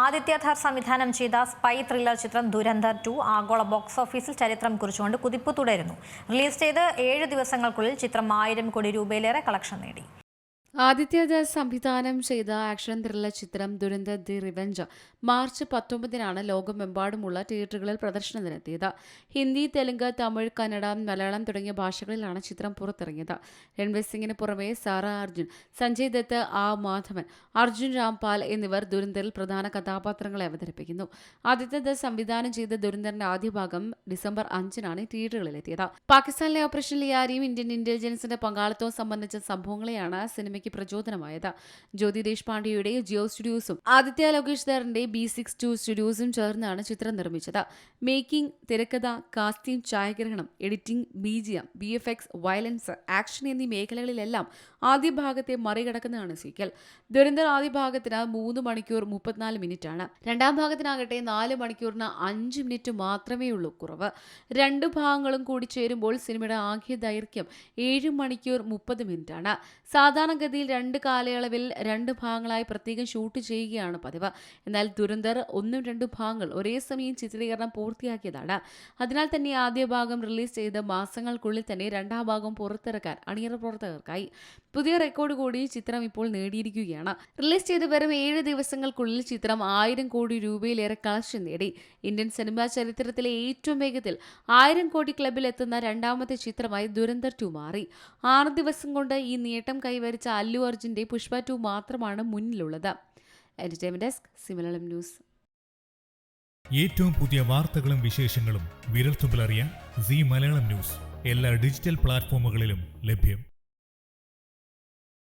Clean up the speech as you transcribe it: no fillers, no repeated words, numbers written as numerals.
ആദിത്യധർ സംവിധാനം ചെയ്ത spy thriller ചിത്രം ദുരന്തർ 2 ആഗോള ബോക്സ് ഓഫീസിൽ ചരിത്രം കുറിച്ചുകൊണ്ട് കുതിപ്പ് തുടരുന്നു. റിലീസ് ചെയ്ത് 7 ദിവസങ്ങൾക്കുള്ളിൽ ചിത്രം 1000 കോടി രൂപയിലേറെ കളക്ഷൻ നേടി. ആദിത്യധർ സംവിധാനം ചെയ്ത ആക്ഷൻ ത്രില്ലർ ചിത്രം ദുരന്തർ ദി റിവെഞ്ച് മാർച്ച് 19 ലോകമെമ്പാടുമുള്ള തിയേറ്ററുകളിൽ പ്രദർശനത്തിനെത്തിയത്. ഹിന്ദി, തെലുങ്ക്, തമിഴ്, കന്നഡ, മലയാളം തുടങ്ങിയ ഭാഷകളിലാണ് ചിത്രം പുറത്തിറങ്ങിയത്. രൺവീർ സിംഗിന് പുറമെ സാറ അർജുൻ, സഞ്ജയ് ദത്ത്, മാധവൻ, അർജുൻ രാംപാൽ എന്നിവർ ദുരന്തറിൽ പ്രധാന കഥാപാത്രങ്ങളെ അവതരിപ്പിക്കുന്നു. ആദിത്യധർ സംവിധാനം ചെയ്ത ദുരന്തറിന്റെ ആദ്യ ഭാഗം ഡിസംബർ 5 തിയേറ്ററുകളിലെത്തിയത്. പാകിസ്ഥാനിലെ ഓപ്പറേഷൻ ലിയാരിയും ഇന്ത്യൻ ഇന്റലിജൻസിന്റെ പങ്കാളിത്തവും സംബന്ധിച്ച സംഭവങ്ങളെയാണ് സിനിമയ്ക്ക് പ്രചോദനമായത്. ജ്യോതി ദേശ്പാണ്ഡെയുടെ ജിയോ സ്റ്റുഡിയോസും ആദിത്യ ലോകേഷ് ധറിന്റെ B62 സ്റ്റുഡിയോസും ചേർന്നാണ് ചിത്രം നിർമ്മിച്ചത്. മേക്കിംഗ്, തിരക്കഥ, കാസ്റ്റിംഗ്, ഛായാഗ്രഹണം, editing, BGM, VFX, violence, action എന്നീ മേഖലകളിലെല്ലാം ആദ്യ ഭാഗത്തെ മറികടക്കുന്നതാണ് സീക്വൽ. ദുരന്തർ ആദ്യ ഭാഗത്തിന് 3 മണിക്കൂർ 34 മിനിറ്റാണ്. രണ്ടാം ഭാഗത്തിനാകട്ടെ 4 മണിക്കൂറിന് 5 മിനിറ്റ് മാത്രമേ ഉള്ളൂ കുറവ്. 2 ഭാഗങ്ങളും കൂടി ചേരുമ്പോൾ സിനിമയുടെ ആകെ ദൈർഘ്യം 7 മണിക്കൂർ 30 മിനിറ്റാണ്. സാധാരണഗതിയിൽ 2 കാലയളവിൽ 2 ഭാഗങ്ങളായി പ്രത്യേകം ഷൂട്ട് ചെയ്യുകയാണ് പതിവ്. എന്നാൽ ദുരന്തർ 1-2 ഭാഗങ്ങൾ ഒരേ സമയം ചിത്രീകരണം പൂർത്തിയാക്കിയതാണ്. അതിനാൽ തന്നെ ആദ്യ ഭാഗം റിലീസ് ചെയ്ത് മാസങ്ങൾക്കുള്ളിൽ തന്നെ രണ്ടാം ഭാഗം പുറത്തിറക്കാൻ അണിയറ പ്രവർത്തകർക്കായി. പുതിയ റെക്കോർഡ് കൂടി ചിത്രം ഇപ്പോൾ നേടിയിരിക്കുകയാണ്. റിലീസ് ചെയ്ത് വെറും 7 ദിവസങ്ങൾക്കുള്ളിൽ ചിത്രം 1000 കോടി രൂപയിലേറെ കളക്ഷൻ നേടി. ഇന്ത്യൻ സിനിമാ ചരിത്രത്തിലെ ഏറ്റവും വേഗത്തിൽ 1000 കോടി ക്ലബിൽ എത്തുന്ന രണ്ടാമത്തെ ചിത്രമായി ദുരന്തർ 2 മാറി. 6 ദിവസം കൊണ്ട് ഈ നേട്ടം കൈവരിച്ച അല്ലു അർജുന്റെ പുഷ്പ 2 മാത്രമാണ് മുന്നിലുള്ളത്. Entertainment desk, സിമലയാളം news. ഏറ്റവും പുതിയ വാർത്തകളും വിശേഷങ്ങളും വിരൽത്തുമ്പിലറിയാൻ സി മലയാളം ന്യൂസ് എല്ലാ ഡിജിറ്റൽ പ്ലാറ്റ്ഫോമുകളിലും ലഭ്യം.